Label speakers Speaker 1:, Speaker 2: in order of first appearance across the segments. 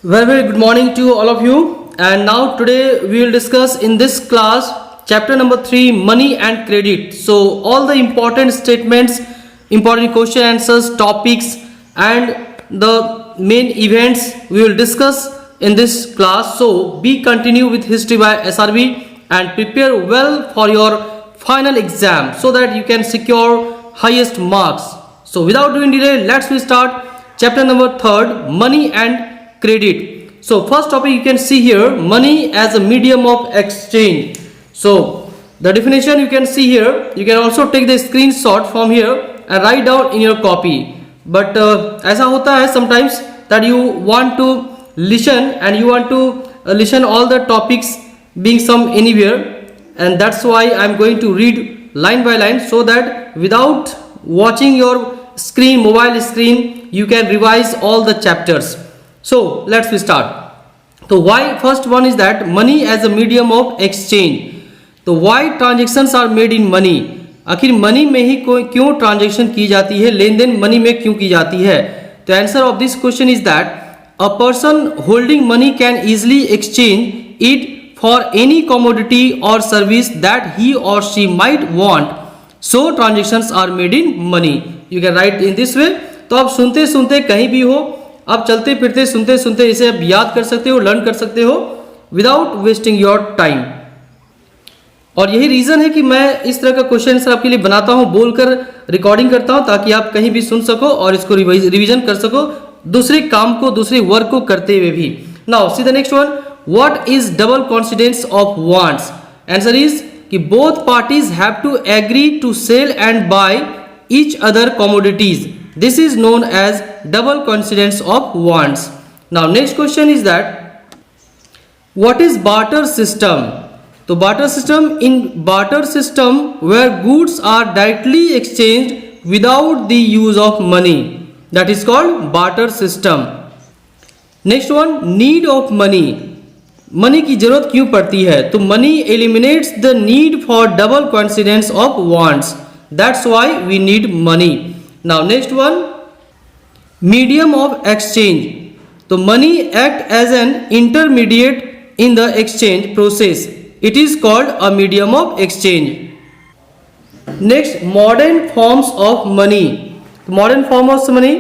Speaker 1: Very, very good morning to all of you. And now today we will discuss in this class chapter number 3, money and credit. So all the important statements, important question answers, topics and the main events we will discuss in this class. So be continue with history by SRB and prepare well for your final exam so that you can secure highest marks. So without doing delay, let's start chapter number 3, money and credit. So first topic you can see here, money as a medium of exchange. So the definition you can see here. You can also take the screenshot from here and write down in your copy. But ऐसा होता है sometimes that you want to listen and you want to listen all the topics being some anywhere, and that's why I'm going to read line by line so that without watching your screen, mobile screen, you can revise all the chapters. So let's start. So why first one is that money as a medium of exchange. तो why transactions are made in money? आखिर money में ही क्यों transaction की जाती है, लेन then money में क्यों की जाती है? तो answer of this question is that a person holding money can easily exchange it for any commodity और सर्विस दैट ही और she might want. So transactions are made in money. You can write in this way. तो आप सुनते सुनते कहीं भी हो, आप चलते फिरते सुनते सुनते इसे आप याद कर सकते हो, लर्न कर सकते हो विदाउट वेस्टिंग योर टाइम. और यही रीजन है कि मैं इस तरह का क्वेश्चन आंसर आपके लिए बनाता हूं, बोलकर रिकॉर्डिंग करता हूं ताकि आप कहीं भी सुन सको और इसको रिवीजन कर सको दूसरे काम को, दूसरे वर्क को करते हुए भी. Now see the next one. What is double coincidence of wants? Answer is कि both parties have to agree to sell and buy each other commodities. This is known as double coincidence of wants. Now next question is that what is barter system? So barter system, in barter system where goods are directly exchanged without the use of money, that is called barter system. Next one, need of money. Money की जरूरत क्यों पड़ती है? तो money eliminates the need for double coincidence of wants. That's why we need money. Now next one, medium of exchange. तो money act as an intermediate in the exchange process. It is called a medium of exchange. Next, modern forms of money. Modern form of money.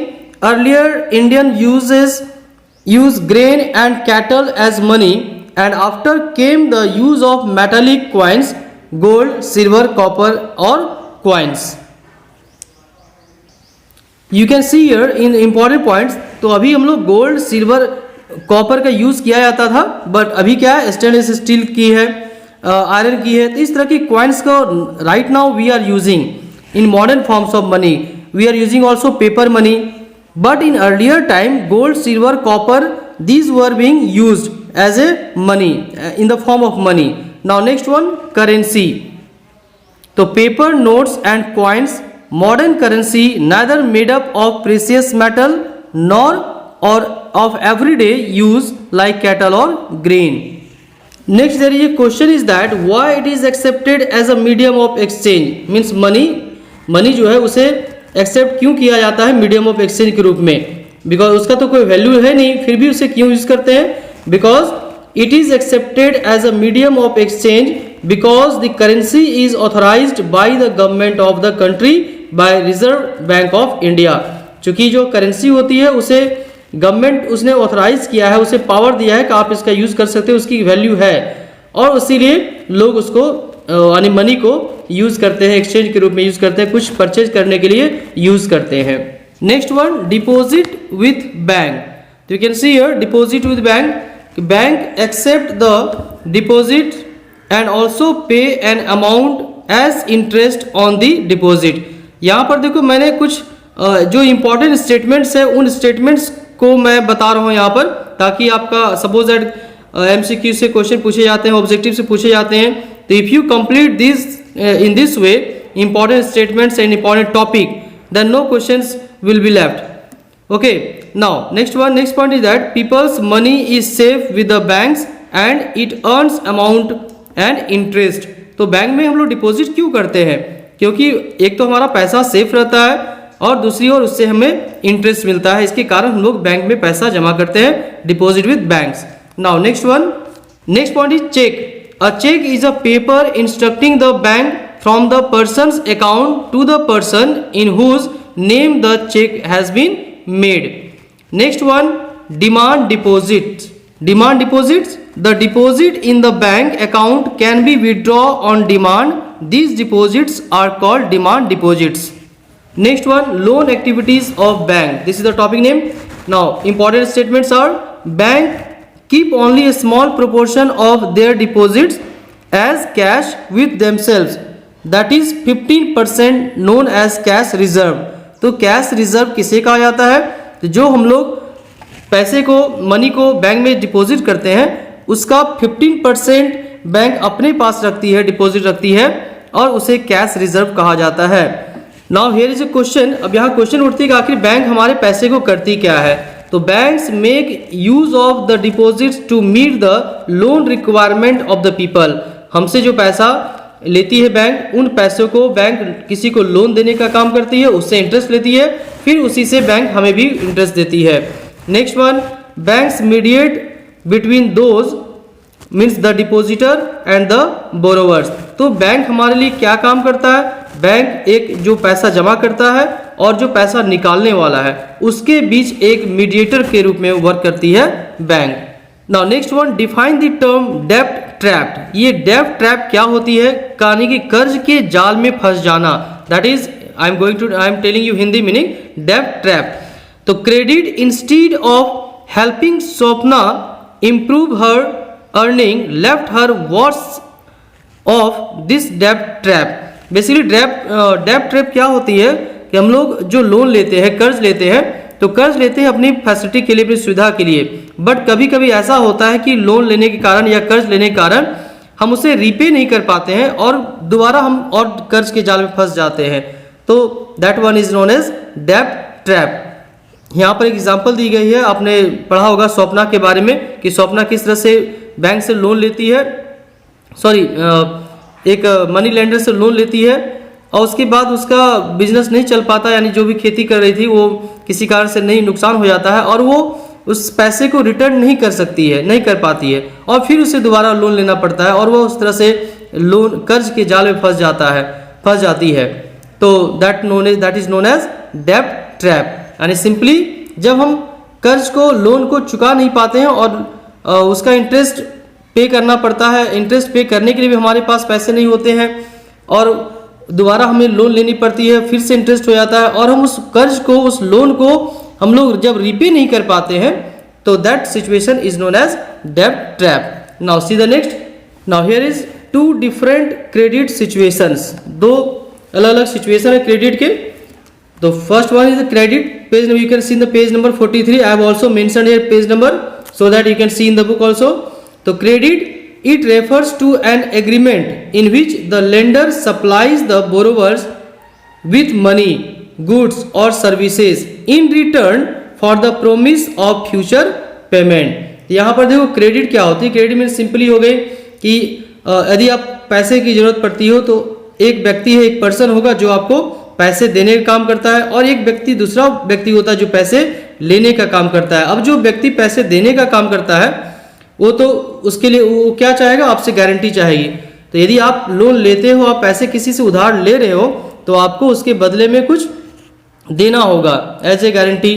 Speaker 1: Earlier Indian use grain and cattle as money, and after came the use of metallic coins, gold, silver, copper or coins. You can see here in important points. तो अभी हम लोग gold, silver, copper का use किया जाता था, but अभी क्या है, स्टेनलेस स्टील की है, आयरन की है. तो इस तरह की क्वाइंस को right now we are using in modern forms of money. We are using also paper money, but in earlier time gold, silver, copper, these were being used as a money in the form of money. Now next one, currency. तो paper notes and coins, modern currency neither made up of precious metal nor or of everyday use like cattle or grain. Next there is a question is that why it is accepted as a medium of exchange. Means money जो है उसे accept क्यों किया जाता है medium of exchange के रूप में? Because उसका तो कोई value है नहीं, फिर भी उसे क्यों यूज करते हैं? Because it is accepted as a medium of exchange because the currency is authorized by the government of the country by Reserve Bank of India. चूंकि जो करेंसी होती है उसे गवर्नमेंट उसने ऑथराइज किया है, उसे पावर दिया है कि आप इसका यूज कर सकते हो, उसकी वैल्यू है, और इसीलिए लोग उसको यानी मनी को यूज करते हैं, एक्सचेंज के रूप में यूज करते हैं, कुछ परचेज करने के लिए यूज करते हैं. Next one, deposit with bank. तो you can see here deposit with bank. Bank accept the deposit and also pay an amount as interest on the deposit. यहाँ पर देखो मैंने कुछ जो इंपॉर्टेंट स्टेटमेंट्स है उन स्टेटमेंट्स को मैं बता रहा हूँ यहाँ पर, ताकि आपका सपोज दैट एमसीक्यू से क्वेश्चन पूछे जाते हैं, ऑब्जेक्टिव से पूछे जाते हैं. तो if you complete this in this way important statements and important topic, then no questions will be left. Okay, now next point is that peoples money is safe with the banks and it earns amount and interest. तो bank में हम लोग deposit क्यों करते हैं? क्योंकि एक तो हमारा पैसा सेफ रहता है और दूसरी ओर उससे हमें इंटरेस्ट मिलता है। इसके कारण हम लोग बैंक में पैसा जमा करते हैं, deposit with banks. Now next point is cheque. A cheque is a paper instructing the bank from the person's account to the person in whose name the cheque has been made. Next one, demand deposit. Demand deposits. The deposit in the bank account can be withdrawn on demand. These deposits are called demand deposits. Next one, loan activities of bank. This is the topic name. Now important statements are: bank keep only a small proportion of their deposits as cash with themselves. That is 15% known as cash reserve. तो cash reserve किसे कहा जाता है? तो जो हम लोग पैसे को, मनी को बैंक में डिपॉजिट करते हैं, उसका 15% बैंक अपने पास रखती है, डिपॉजिट रखती है, और उसे कैश रिजर्व कहा जाता है। Now here is a question. अब यहाँ क्वेश्चन उठती है कि आखिर बैंक हमारे पैसे को करती क्या है। तो banks make use of the deposits to meet the loan requirement of the people. हमसे जो पैसा लेती है बैंक, उन पैसों को बैंक किसी को लोन देने का काम करती है, उससे इंटरेस्ट लेती है, फिर उसी से बैंक हमें भी इंटरेस्ट देती है। Next one, banks mediate between those means the depositor and the borrowers. तो बैंक हमारे लिए क्या काम करता है? बैंक एक जो पैसा जमा करता है और जो पैसा निकालने वाला है, उसके बीच एक मीडिएटर के रूप में वर्क करती है bank. Now next one, define the term डेब्ट ट्रैप। ये डेब्ट ट्रैप क्या होती है? कहानी की कर्ज के जाल में फंस जाना। That is I am telling you Hindi meaning डेब्ट ट्रैप। तो credit instead of helping Swapna improve her earning left her worse off this डेब्ट ट्रैप। बेसिकली डेब्ट ट्रैप क्या होती है कि हम लोग जो लोन लेते हैं, कर्ज लेते हैं, तो कर्ज लेते हैं अपनी फैसिलिटी के लिए, अपनी सुविधा के लिए, बट कभी कभी ऐसा होता है कि लोन लेने के कारण या कर्ज लेने के कारण हम उसे रीपे नहीं कर पाते हैं और दोबारा हम और कर्ज के जाल में फंस जाते हैं। तो that one is known as डेब्ट ट्रैप। यहाँ पर एक एग्जांपल दी गई है, आपने पढ़ा होगा स्वप्ना के बारे में कि स्वप्ना किस तरह से बैंक से लोन लेती है, एक मनी लेंडर से लोन लेती है, और उसके बाद उसका बिजनेस नहीं चल पाता, यानी जो भी खेती कर रही थी वो किसी कारण से नहीं, नुकसान हो जाता है और वो उस पैसे को रिटर्न नहीं कर सकती है, नहीं कर पाती है, और फिर उसे दोबारा लोन लेना पड़ता है और वो उस तरह से लोन कर्ज के जाल में फंस जाती है। तो दैट इज नोन एज डेब्ट ट्रैप। यानी सिंपली जब हम कर्ज को, लोन को चुका नहीं पाते हैं और उसका इंटरेस्ट पे करना पड़ता है, इंटरेस्ट पे करने के लिए भी हमारे पास पैसे नहीं होते हैं और दोबारा हमें लोन लेनी पड़ती है, फिर से इंटरेस्ट हो जाता है और हम उस कर्ज को, उस लोन को हम लोग जब रीपे नहीं कर पाते हैं, तो that situation is known as डेब्ट trap. Now see the next. Now here is two different credit situations. दो अलग अलग सिचुएशन है क्रेडिट के। तो first one is credit page number, you can see in the page number 43. I have also mentioned here page number so that you can see in the book also. तो credit, it refers to an agreement in which the lender supplies the borrowers with money, goods or services in return for the promise of future payment। यहाँ पर देखो credit क्या होती है। Credit mean simply हो गई कि यदि आप पैसे की जरूरत पड़ती हो तो एक व्यक्ति है, एक पर्सन होगा जो आपको पैसे देने का काम करता है, और एक व्यक्ति, दूसरा व्यक्ति होता है जो पैसे लेने का काम करता है। अब जो व्यक्ति पैसे देने का काम करता है वो तो उसके लिए वो क्या चाहेगा? आपसे गारंटी चाहेगी। तो यदि आप लोन लेते हो, आप पैसे किसी से उधार ले रहे हो, तो आपको उसके बदले में कुछ देना होगा एज ए गारंटी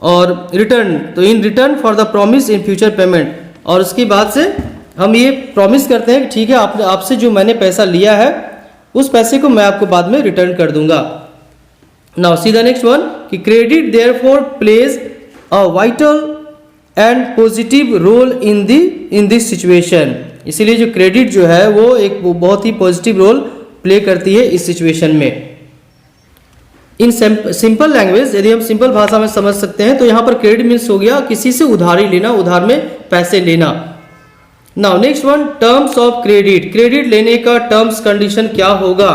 Speaker 1: और रिटर्न। तो in return for the promise in future payment. और उसके बाद से हम ये प्रॉमिस करते हैं कि ठीक है, आपसे जो मैंने पैसा लिया है उस पैसे को मैं आपको बाद में रिटर्न कर दूंगा। Now see the next one कि credit therefore plays a vital and positive role in this situation. इसीलिए जो क्रेडिट जो है वो एक बहुत ही पॉजिटिव रोल प्ले करती है इस सिचुएशन में। इन सिंपल लैंग्वेज, यदि हम सिंपल भाषा में समझ सकते हैं तो यहाँ पर क्रेडिट मीन्स हो गया किसी से उधारी लेना, उधार में पैसे लेना। Now next one, terms of credit. Credit लेने का टर्म्स कंडीशन क्या होगा?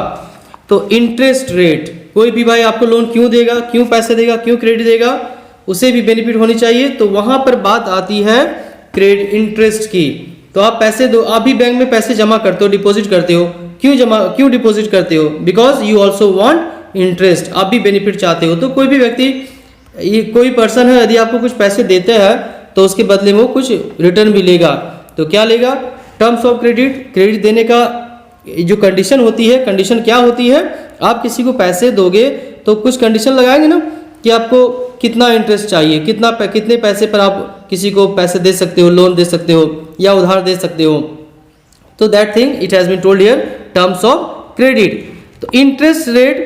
Speaker 1: तो इंटरेस्ट रेट। कोई भी भाई आपको लोन क्यों देगा, क्यों पैसे देगा, क्यों क्रेडिट देगा, उसे भी बेनिफिट होनी चाहिए। तो वहां पर बात आती है क्रेडिट इंटरेस्ट की। तो आप पैसे दो, आप भी बैंक में पैसे जमा करते हो, डिपॉजिट करते हो, क्यों डिपॉजिट करते हो? Because you also want interest, आप भी बेनिफिट चाहते हो। तो कोई भी व्यक्ति, ये कोई पर्सन है, यदि आपको कुछ पैसे देते हैं तो उसके बदले में वो कुछ रिटर्न भी लेगा। तो क्या लेगा? Terms of credit. क्रेडिट देने का जो कंडीशन होती है, कंडीशन क्या होती है? आप किसी को पैसे दोगे तो कुछ कंडीशन लगाएंगे ना कि आपको कितना इंटरेस्ट चाहिए, कितने पैसे पर आप किसी को पैसे दे सकते हो, लोन दे सकते हो या उधार दे सकते हो। तो that thing it has been told here, terms of credit. तो interest rate,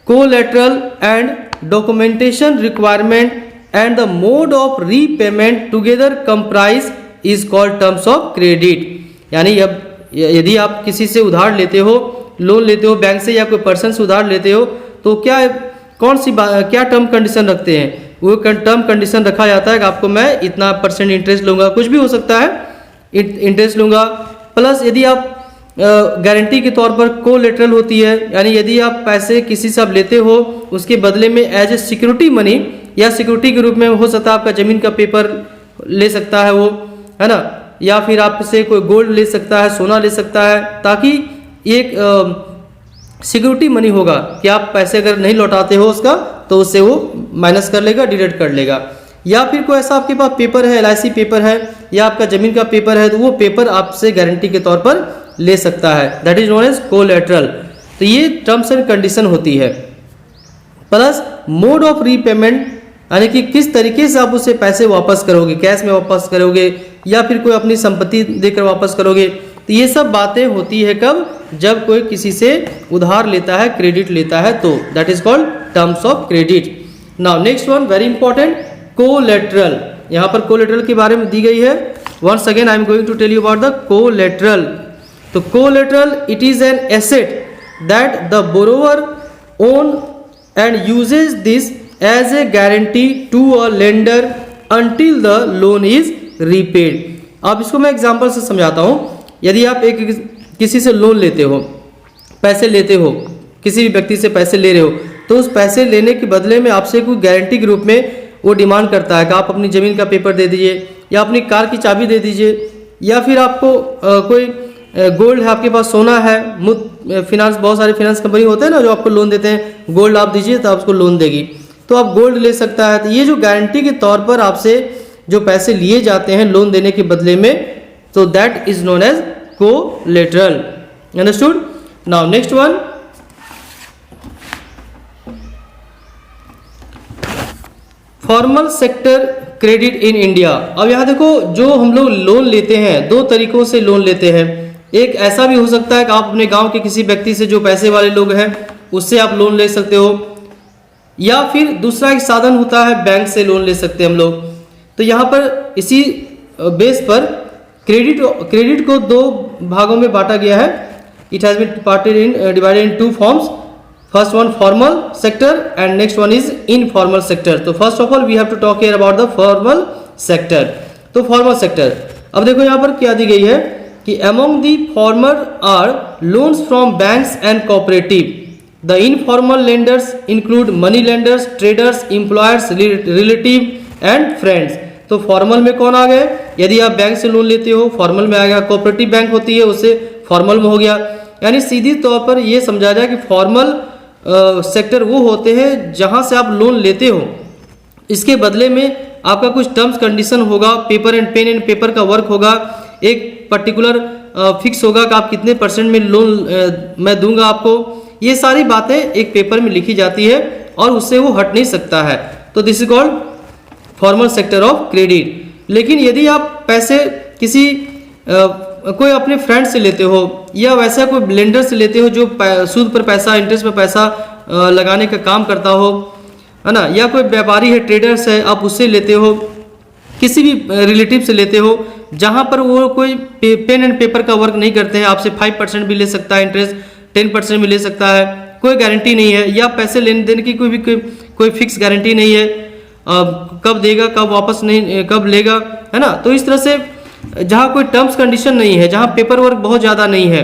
Speaker 1: collateral and documentation requirement and the mode of repayment together comprise is called terms of credit. यानी अब यदि आप किसी से उधार लेते हो, लोन लेते हो बैंक से या कोई पर्सन से उधार लेते हो, तो क्या टर्म कंडीशन रखते हैं? वो टर्म कंडीशन रखा जाता है कि आपको मैं इतना % इंटरेस्ट लूँगा, कुछ भी हो सकता है, इंटरेस्ट लूँगा। प्लस यदि आप गारंटी के तौर पर कोलेटरल होती है, यानी यदि आप पैसे किसी से आप लेते हो, उसके बदले में एज ए सिक्योरिटी मनी या सिक्योरिटी के रूप में हो सकता है आपका ज़मीन का पेपर ले सकता है वो, है ना, या फिर आपसे कोई गोल्ड ले सकता है, सोना ले सकता है, ताकि एक सिक्योरिटी मनी होगा कि आप पैसे अगर नहीं लौटाते हो उसका तो उससे वो माइनस कर लेगा, डिडक्ट कर लेगा। या फिर कोई ऐसा आपके पास पेपर है, LIC पेपर है या आपका ज़मीन का पेपर है, तो वो पेपर आपसे गारंटी के तौर पर ले सकता है, that is known as collateral. तो ये टर्म्स एंड कंडीशन होती है। प्लस मोड ऑफ रीपेमेंट, यानी कि किस तरीके से आप उसे पैसे वापस करोगे, कैश में वापस करोगे या फिर कोई अपनी संपत्ति देकर वापस करोगे। तो ये सब बातें होती है कब? जब कोई किसी से उधार लेता है, क्रेडिट लेता है, तो that is called terms of credit. Now next one very important, collateral. यहाँ पर कोलैटरल के बारे में दी गई है। Once again I am going to tell you about the collateral. तो collateral it is an asset that the borrower own and uses this as a guarantee to a lender until the loan is repaid. अब इसको मैं example से समझाता हूँ। यदि आप किसी से लोन लेते हो, पैसे लेते हो, किसी भी व्यक्ति से पैसे ले रहे हो, तो उस पैसे लेने के बदले में आपसे कोई गारंटी के रूप में वो डिमांड करता है कि आप अपनी ज़मीन का पेपर दे दीजिए या अपनी कार की चाबी दे दीजिए, या फिर आपको कोई गोल्ड है, आपके पास सोना है, फिनांस, बहुत सारे फिनांस कंपनी होते हैं ना जो आपको लोन देते हैं, गोल्ड आप दीजिए तो आपको लोन देगी, तो आप गोल्ड ले सकता है। तो ये जो गारंटी के तौर पर आपसे जो पैसे लिए जाते हैं लोन देने के बदले में, तो that is known as collateral. Understood? Now next one, formal sector credit in India. अब यहाँ देखो, जो हम लोग लोन लेते हैं, दो तरीकों से लोन लेते हैं। एक ऐसा भी हो सकता है कि आप अपने गांव के किसी व्यक्ति से, जो पैसे वाले लोग हैं, उससे आप लोन ले सकते हो, या फिर दूसरा एक साधन होता है बैंक से लोन ले सकते हैं हम लोग। तो यहाँ पर इसी बेस पर क्रेडिट को दो भागों में बांटा गया है। It has been divided in 2 forms. First one formal sector and next one is informal sector. तो first of all we have to talk here about the formal sector. तो फॉर्मल सेक्टर, अब देखो यहाँ पर क्या दी गई है कि among the former are loans from banks and cooperative. The informal lenders include money lenders, traders, employers, relative and friends. तो फॉर्मल में कौन आ गए? यदि आप बैंक से लोन लेते हो, फॉर्मल में आ गया। कोऑपरेटिव बैंक होती है, उससे फॉर्मल में हो गया। यानी सीधी तौर पर यह समझा जाए कि फॉर्मल सेक्टर वो होते हैं जहां से आप लोन लेते हो, इसके बदले में आपका कुछ टर्म्स कंडीशन होगा, paper and pen and paper का वर्क होगा, एक पर्टिकुलर फिक्स होगा कि आप कितने % में लोन मैं दूंगा आपको। ये सारी बातें एक पेपर में लिखी जाती है और उससे वो हट नहीं सकता है। तो this is called formal sector of credit. लेकिन यदि आप पैसे किसी कोई अपने फ्रेंड से लेते हो या वैसा कोई लेंडर से लेते हो जो सूद पर पैसा, इंटरेस्ट पर पैसा लगाने का काम करता हो, है ना, या कोई व्यापारी है, ट्रेडर्स है, आप उससे लेते हो, किसी भी रिलेटिव से लेते हो जहां पर वो कोई पेन एंड पेपर का वर्क नहीं करते हैं, आपसे 5% भी ले सकता है इंटरेस्ट, 10% भी ले सकता है, कोई गारंटी नहीं है, या पैसे लेने देने की कोई फिक्स गारंटी नहीं है, कब देगा, कब वापस नहीं, कब लेगा, है ना। तो इस तरह से जहाँ कोई टर्म्स कंडीशन नहीं है, जहाँ पेपर वर्क बहुत ज़्यादा नहीं है,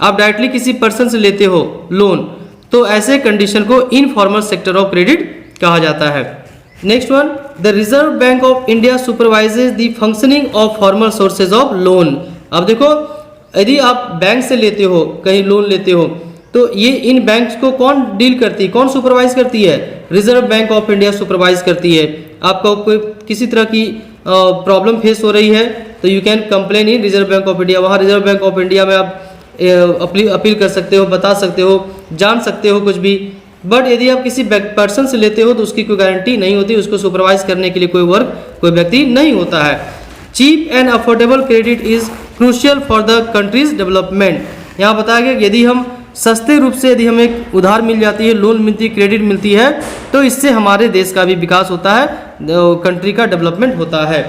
Speaker 1: आप डायरेक्टली किसी पर्सन से लेते हो लोन, तो ऐसे कंडीशन को इनफॉर्मल सेक्टर ऑफ क्रेडिट कहा जाता है। Next one, the reserve Bank of India supervises the functioning of formal sources of loan. अब देखो, यदि आप बैंक से लेते हो, कहीं लोन लेते हो, तो ये इन बैंक्स को कौन डील करती है, कौन सुपरवाइज करती है? Reserve Bank of India supervise करती है। आपको कोई किसी तरह की प्रॉब्लम फेस हो रही है तो you can complain in reserve Bank of India. वहाँ रिजर्व बैंक ऑफ इंडिया में आप अपील कर सकते हो, बता सकते हो, जान सकते हो कुछ भी। बट यदि आप किसी पर्सन से लेते हो तो उसकी कोई गारंटी नहीं होती, उसको सुपरवाइज करने के लिए कोई व्यक्ति नहीं होता है। Cheap and affordable credit is crucial for the country's development. यहाँ बताया गया यदि हम सस्ते रूप से यदि हमें उधार मिल जाती है, लोन मिलती है, क्रेडिट मिलती है, तो इससे हमारे देश का भी विकास होता है, कंट्री का डेवलपमेंट होता है।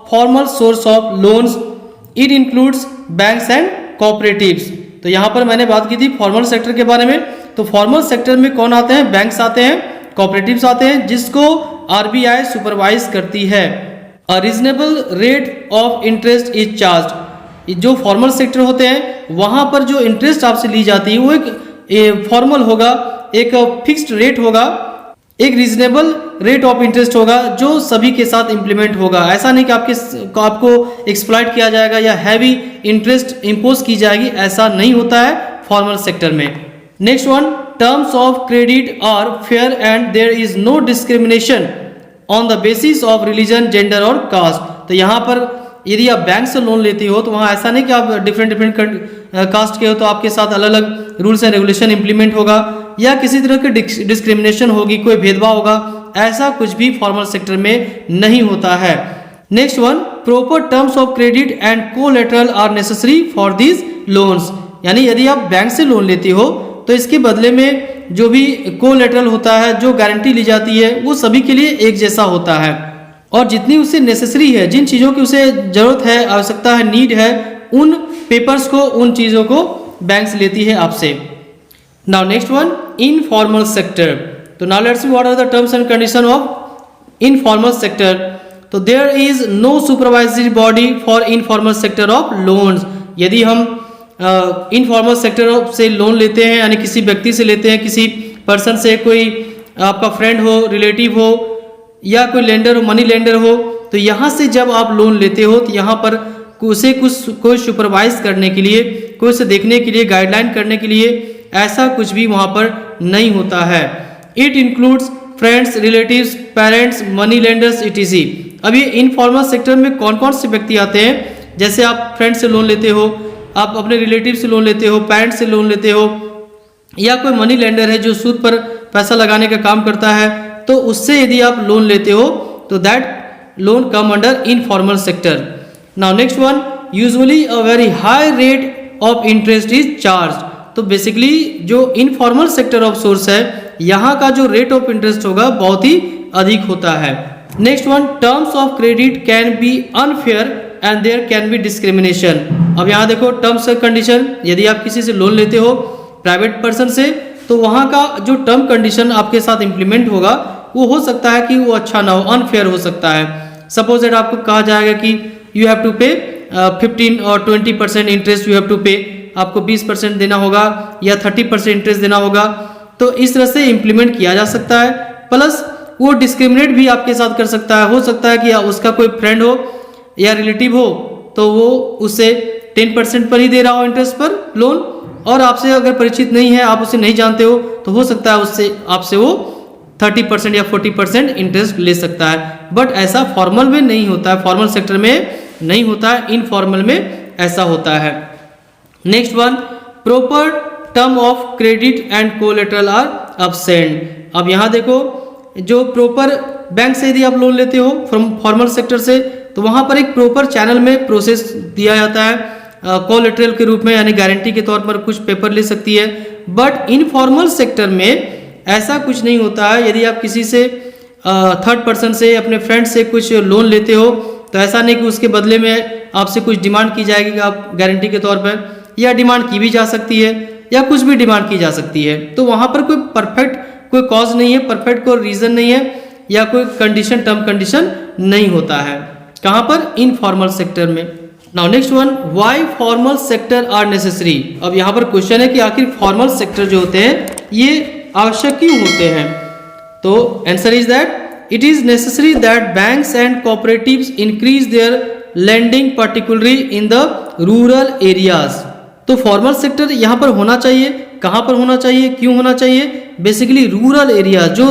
Speaker 1: Formal source of loans, it includes banks and cooperatives. तो यहाँ पर मैंने बात की थी फॉर्मल सेक्टर के बारे में। तो फॉर्मल सेक्टर में कौन आते हैं? बैंक्स आते हैं, कोऑपरेटिव्स आते हैं, जिसको आरबीआई सुपरवाइज करती है। A reasonable rate of interest is charged. जो फॉर्मल सेक्टर होते हैं वहां पर जो इंटरेस्ट आपसे ली जाती है वो एक फॉर्मल होगा, एक फिक्स्ड रेट होगा, एक रीजनेबल रेट ऑफ इंटरेस्ट होगा जो सभी के साथ इंप्लीमेंट होगा। ऐसा नहीं कि आपको एक्सप्लॉइट किया जाएगा या हैवी इंटरेस्ट इंपोज की जाएगी, ऐसा नहीं होता है फॉर्मल सेक्टर में। Next one, terms of credit are fair and there is no discrimination on the basis of religion, gender और कास्ट। तो यहाँ पर यदि आप बैंक से लोन लेते हो तो वहाँ ऐसा नहीं कि आप डिफरेंट कास्ट के हो तो आपके साथ अलग अलग रूल्स एंड रेगुलेशन इंप्लीमेंट होगा या किसी तरह की डिस्क्रिमिनेशन होगी, कोई भेदभाव होगा, ऐसा कुछ भी फॉर्मल सेक्टर में नहीं होता है। Next one, proper terms of credit and collateral are necessary for these loans. यानी यदि आप बैंक से लोन लेते हो तो इसके बदले में जो भी कोलैटरल होता है, जो गारंटी ली जाती है, वो सभी के लिए एक जैसा होता है और जितनी उसे नेसेसरी है, जिन चीज़ों की उसे जरूरत है, आवश्यकता है, नीड है, उन पेपर्स को, उन चीज़ों को बैंक से लेती है आपसे। Now next one, informal sector. तो now let's see what are the terms and condition of informal sector. तो there is no supervisory body for informal sector of loans. यदि हम इनफॉर्मल सेक्टर से लोन लेते हैं, यानी किसी व्यक्ति से लेते हैं, किसी पर्सन से, कोई आपका फ्रेंड हो, रिलेटिव हो या कोई लेंडर हो, मनी लेंडर हो, तो यहाँ से जब आप लोन लेते हो तो यहाँ पर उसे कोई सुपरवाइज करने के लिए, कोई उसे देखने के लिए, गाइडलाइन करने के लिए ऐसा कुछ भी वहाँ पर नहीं होता है। It includes friends, relatives, parents, money lenders etc। अब ये इनफॉर्मल सेक्टर में कौन कौन से व्यक्ति आते हैं? जैसे आप फ्रेंड से लोन लेते हो, आप अपने रिलेटिव से लोन लेते हो, पेरेंट्स से लोन लेते हो, या कोई मनी लेंडर है जो सूद पर पैसा लगाने का काम करता है, तो उससे यदि आप लोन लेते हो तो that loan come under informal sector. Now next one, usually a very high rate of interest is charged. तो बेसिकली जो इनफॉर्मल सेक्टर ऑफ सोर्स है, यहाँ का जो रेट ऑफ इंटरेस्ट होगा बहुत ही अधिक होता है। Next one, terms of credit can be unfair and there can be discrimination. अब यहाँ देखो टर्म्स एंड कंडीशन, यदि आप किसी से लोन लेते हो प्राइवेट पर्सन से, तो वहाँ का जो टर्म कंडीशन आपके साथ इंप्लीमेंट होगा वो हो सकता है कि वो अच्छा ना हो, अनफेयर हो सकता है। सपोज दैट आपको कहा जाएगा कि यू हैव टू पे 15 और 20% इंटरेस्ट यू हैव टू पे, आपको 20% देना होगा या 30% इंटरेस्ट देना होगा, तो इस तरह से इंप्लीमेंट किया जा सकता है। प्लस वो डिस्क्रिमिनेट भी आपके साथ कर सकता है। हो सकता है कि उसका कोई फ्रेंड हो या रिलेटिव हो तो वो उसे 10% पर ही दे रहा हो इंटरेस्ट पर लोन, और आपसे अगर परिचित नहीं है, आप उसे नहीं जानते हो, तो हो सकता है उससे आपसे वो 30% या 40% इंटरेस्ट ले सकता है। बट ऐसा फॉर्मल में नहीं होता है, फॉर्मल सेक्टर में नहीं होता है, इनफॉर्मल में ऐसा होता है। Next one, proper term of credit and collateral are absent. अब यहाँ देखो, जो प्रॉपर बैंक से यदि आप लोन लेते हो फ्रॉम फॉर्मल सेक्टर से, तो वहाँ पर एक प्रॉपर चैनल में प्रोसेस दिया जाता है कोलैटरल के रूप में, यानी गारंटी के तौर पर कुछ पेपर ले सकती है। बट इनफॉर्मल सेक्टर में ऐसा कुछ नहीं होता है। यदि आप किसी से थर्ड पर्सन से, अपने फ्रेंड से कुछ लोन लेते हो, तो ऐसा नहीं कि उसके बदले में आपसे कुछ डिमांड की जाएगी कि आप गारंटी के तौर पर, या डिमांड की भी जा सकती है या कुछ भी डिमांड की जा सकती है। तो वहाँ पर कोई परफेक्ट कोई कॉज नहीं है, परफेक्ट कोई रीजन नहीं है, या कोई कंडीशन, टर्म कंडीशन नहीं होता है। कहाँ पर? इनफॉर्मल सेक्टर में। Now next one, why formal sector are necessary. अब यहाँ पर क्वेश्चन है कि आखिर फॉर्मल सेक्टर जो होते हैं ये आवश्यक क्यों होते हैं? तो answer is that it is necessary that banks and cooperatives increase their lending particularly in the rural areas. तो फॉर्मल सेक्टर यहाँ पर होना चाहिए कहाँ पर होना चाहिए, क्यों होना चाहिए? बेसिकली रूरल एरिया, जो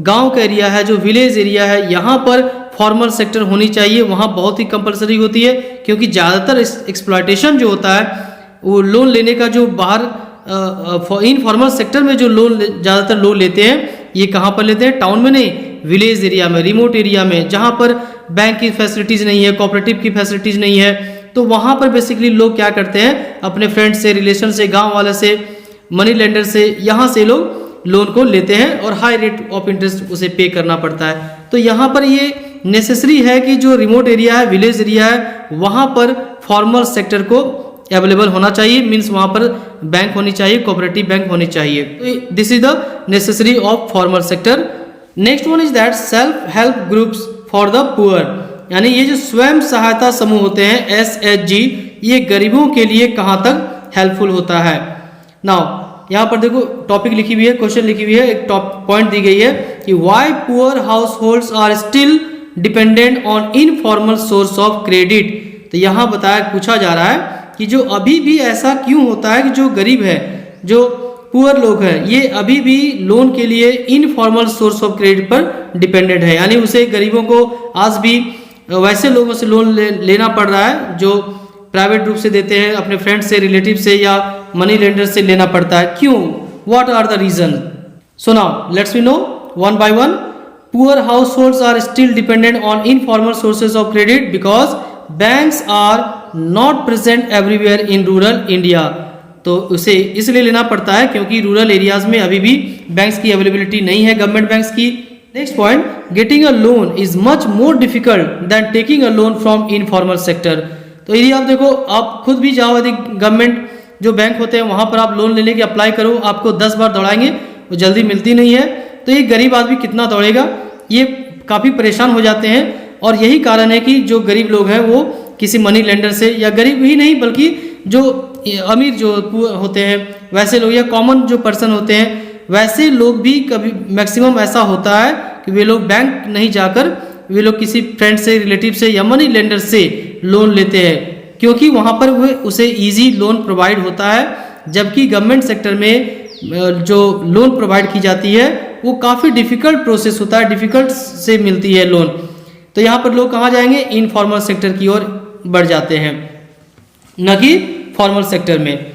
Speaker 1: गांव का एरिया है, जो विलेज एरिया है, यहाँ पर फॉर्मल सेक्टर होनी चाहिए, वहाँ बहुत ही कंपलसरी होती है, क्योंकि ज़्यादातर एक्सप्लॉयटेशन जो होता है वो लोन लेने का, जो बाहर इनफॉर्मल सेक्टर में जो लोन ज़्यादातर लोन लेते हैं, ये कहाँ पर लेते हैं? टाउन में नहीं, विलेज एरिया में, रिमोट एरिया में, जहाँ पर बैंक की फैसिलिटीज़ नहीं है, कोऑपरेटिव की फैसिलिटीज़ नहीं है। तो वहाँ पर बेसिकली लोग क्या करते हैं, अपने फ्रेंड से, रिलेशन से, गांव वाले से, मनी लेंडर से, यहाँ से लोग लोन को लेते हैं और हाई रेट ऑफ इंटरेस्ट उसे पे करना पड़ता है। तो यहाँ पर ये नेसेसरी है कि जो रिमोट एरिया है, विलेज एरिया है, वहाँ पर फॉर्मल सेक्टर को अवेलेबल होना चाहिए, मीन्स वहाँ पर बैंक होनी चाहिए, कोऑपरेटिव बैंक होनी चाहिए। तो this is the necessary of formal sector. Next one is that self help groups for the poor, यानी ये जो स्वयं सहायता समूह होते हैं SHG, ये गरीबों के लिए कहाँ तक हेल्पफुल होता है? नाउ यहाँ पर देखो टॉपिक लिखी हुई है, क्वेश्चन लिखी हुई है, एक टॉप पॉइंट दी गई है कि why poor households are still dependent on informal source of credit. तो यहाँ पूछा जा रहा है कि जो अभी भी ऐसा क्यों होता है कि जो गरीब है, जो पुअर लोग हैं, ये अभी भी लोन के लिए इनफॉर्मल सोर्स ऑफ क्रेडिट पर डिपेंडेंट है, यानी उसे गरीबों को आज भी वैसे लोगों से लोन लेना पड़ रहा है जो प्राइवेट रूप से देते हैं, अपने फ्रेंड से, रिलेटिव से या मनी लेंडर से लेना पड़ता है। क्यों? What are the reason? So now let's we know one by one. Poor households are still dependent on informal sources of credit because banks are not present everywhere in rural India. तो उसे इसलिए लेना पड़ता है क्योंकि rural areas में अभी भी बैंक्स की अवेलेबिलिटी नहीं है, गवर्नमेंट बैंक्स की। Next point, getting a loan is much more difficult than taking a loan from informal sector. तो यदि आप देखो, आप खुद भी जाओ, यदि गवर्नमेंट जो बैंक होते हैं वहाँ पर आप लोन लेने के अप्लाई करो, आपको 10 बार दौड़ाएंगे, वो जल्दी मिलती नहीं है। तो ये गरीब आदमी कितना दौड़ेगा, ये काफ़ी परेशान हो जाते हैं। और यही कारण है कि जो गरीब लोग हैं वो किसी मनी लेंडर से, या गरीब ही नहीं बल्कि जो अमीर जो होते हैं वैसे लोग, या कॉमन जो पर्सन होते हैं वैसे लोग भी कभी मैक्सिमम ऐसा होता है कि वे लोग बैंक नहीं जाकर वे लोग किसी फ्रेंड से, रिलेटिव से या मनी लेंडर से लोन लेते हैं, क्योंकि वहाँ पर वो उसे इजी लोन प्रोवाइड होता है। जबकि गवर्नमेंट सेक्टर में जो लोन प्रोवाइड की जाती है वो काफ़ी डिफ़िकल्ट प्रोसेस होता है, डिफ़िकल्ट से मिलती है लोन। तो यहाँ पर लोग कहाँ जाएंगे? इनफॉर्मल सेक्टर की ओर बढ़ जाते हैं, न कि फॉर्मल सेक्टर में।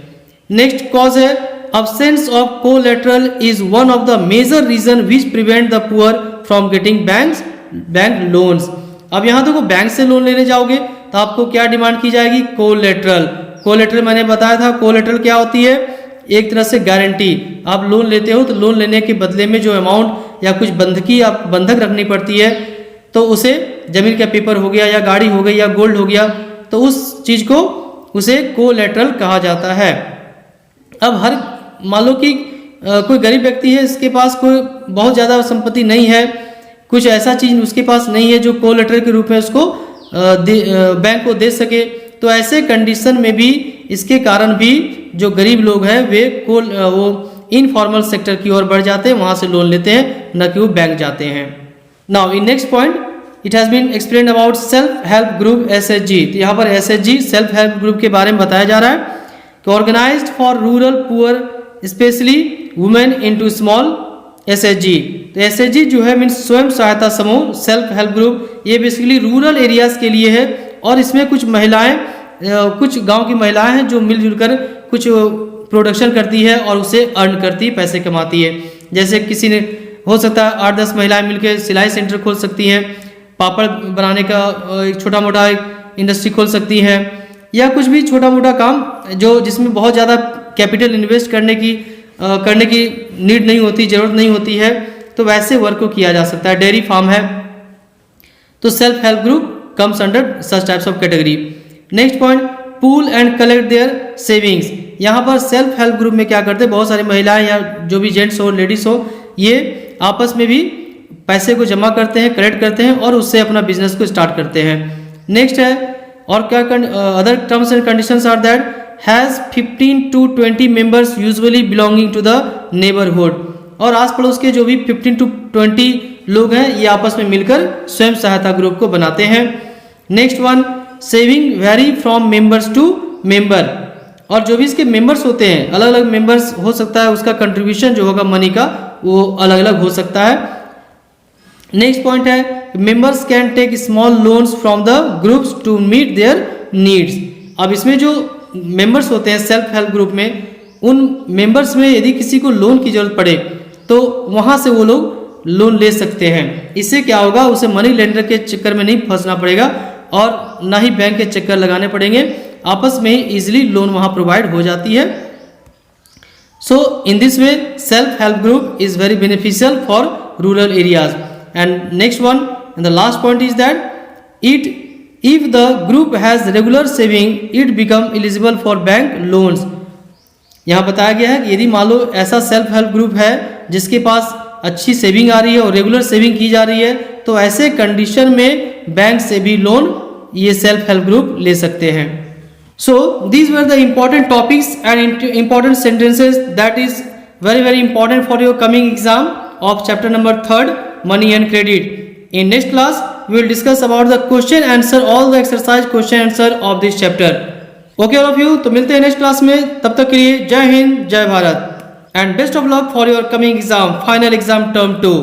Speaker 1: नेक्स्ट कॉज है absence of collateral is one of the major reason which prevent the poor from getting bank loans. अब यहाँ देखो, बैंक से लोन लेने जाओगे तो आपको क्या डिमांड की जाएगी? कोलेटरल। कोलेटरल मैंने बताया था, कोलेटरल क्या होती है? एक तरह से गारंटी। आप लोन लेते हो तो लोन लेने के बदले में जो अमाउंट या कुछ बंधकी आप बंधक रखनी पड़ती है, तो उसे जमीन का पेपर हो गया या गाड़ी हो गई या गोल्ड हो गया, तो उस चीज़ को उसे कोलेटरल कहा जाता है। अब हर मान लो कि कोई गरीब व्यक्ति है, इसके पास कोई बहुत ज़्यादा संपत्ति नहीं है, कुछ ऐसा चीज़ उसके पास नहीं है जो कोलेटरल के रूप में उसको बैंक को दे सके, तो ऐसे कंडीशन में भी इसके कारण भी जो गरीब लोग हैं वे वो इनफॉर्मल सेक्टर की ओर बढ़ जाते हैं, वहाँ से लोन लेते हैं, न कि वो बैंक जाते हैं। Now in next point it has been explain about self help group SHG। तो यहाँ पर SHG सेल्फ हेल्प ग्रुप के बारे में बताया जा रहा है कि organised for rural poor specially women into small SHG। तो SHG जो है मीन्स स्वयं सहायता समूह, सेल्फ हेल्प ग्रुप, ये बेसिकली रूरल एरियाज के लिए है। और इसमें कुछ महिलाएं, कुछ गांव की महिलाएं हैं जो मिलजुल कर कुछ प्रोडक्शन करती है और उसे अर्न करती है, पैसे कमाती है। जैसे किसी ने हो सकता है 8-10 महिलाएं मिलकर सिलाई सेंटर खोल सकती हैं, पापड़ बनाने का एक छोटा मोटा इंडस्ट्री खोल सकती हैं, या कुछ भी छोटा मोटा काम जो जिसमें बहुत ज़्यादा कैपिटल इन्वेस्ट करने की नीड नहीं होती, ज़रूरत नहीं होती है, तो वैसे वर्क को किया जा सकता है। डेयरी फार्म है, तो self help group comes under such types of category. Next point, pool and collect their savings. यहाँ पर सेल्फ हेल्प ग्रुप में क्या करते हैं, बहुत सारी महिलाएं या जो भी जेंट्स हो, लेडीज हो, ये आपस में भी पैसे को जमा करते हैं, कलेक्ट करते हैं और उससे अपना बिजनेस को स्टार्ट करते हैं। नेक्स्ट है, और क्या other terms and conditions are that has 15 to 20 members usually belonging to the neighbourhood. और आस पड़ोस के जो भी 15 to 20 लोग हैं ये आपस में मिलकर स्वयं सहायता ग्रुप को बनाते हैं। Next one, saving vary from members to member. और जो भी इसके मेंबर्स होते हैं, अलग अलग मेंबर्स हो सकता है, उसका कंट्रीब्यूशन जो होगा मनी का वो अलग अलग हो सकता है। नेक्स्ट पॉइंट है members can take small loans from the groups to meet their needs. अब इसमें जो मेंबर्स होते हैं सेल्फ हेल्प ग्रुप में, उन मेंबर्स में यदि किसी को लोन की जरूरत पड़े तो वहाँ से वो लोग लोन ले सकते हैं। इससे क्या होगा, उसे मनी लेंडर के चक्कर में नहीं फंसना पड़ेगा और ना ही बैंक के चक्कर लगाने पड़ेंगे, आपस में ही इजीली लोन वहाँ प्रोवाइड हो जाती है। So in this way self help group is very beneficial for rural areas. And next one and the last point is that if the group has regular saving it become eligible for bank loans। यहाँ बताया गया है कि यदि मान लो ऐसा self help group है जिसके पास अच्छी सेविंग आ रही है और रेगुलर सेविंग की जा रही है, तो ऐसे कंडीशन में बैंक से भी लोन ये सेल्फ हेल्प ग्रुप ले सकते हैं। So these were the important topics and important sentences that is very important for your coming exam of chapter number 3 money and credit. In next class we will discuss about the question answer, all the exercise question answer of this chapter. Okay all of you, तो मिलते हैं next class में, तब तक के लिए जय हिंद जय Bharat and best of luck for your coming exam, final exam term 2।